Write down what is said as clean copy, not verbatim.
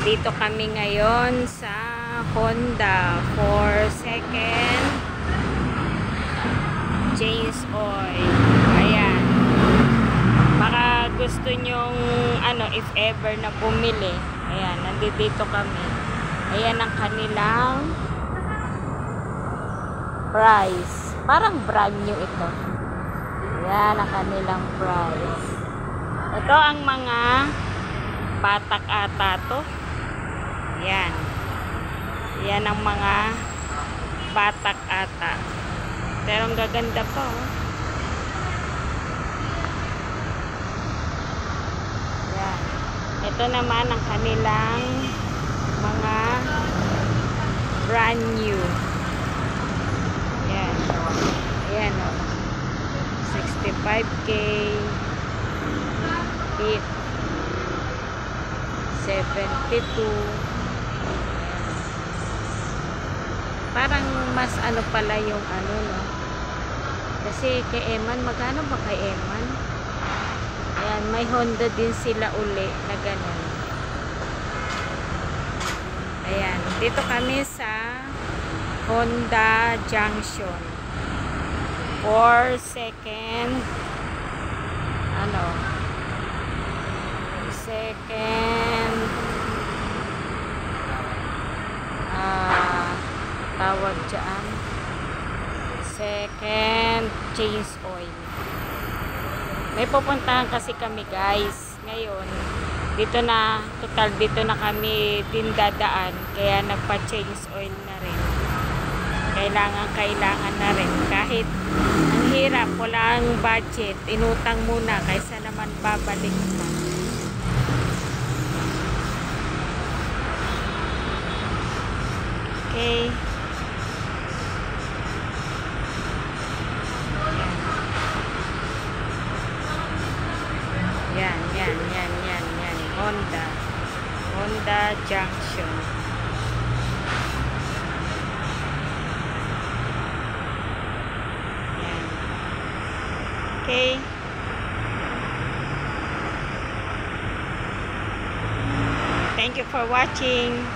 Nandito kami ngayon sa Honda for second change oil. Ayan. Baka gusto nyong if ever na bumili. Ayan, nandito kami. Ayan ang kanilang price. Parang brand new ito. Ayan ang kanilang price. Ito ang mga batak ata to. Ayan. Ayan ang mga batak ata. Pero ang gaganda pa, oh. Ayan. Ito naman ang kanilang mga brand new. Ayan. Ayan, oh. 65K. 72. Parang mas pala yung no. Kasi kay Eman, magkano ba kay Eman? Ayan, may Honda din sila uli na ganun. Ayan, dito kami sa Honda Junction for second tawag dyan, second change oil. May pupuntahan kasi kami, guys, ngayon. Dito na kami dindadaan, kaya nagpa-change oil na rin. Kailangan na rin. Kahit ang hirap, wala ang budget, inutang muna kaysa naman babalik pa. Okay. Yan. Honda Junction. Yan. Okay. Thank you for watching.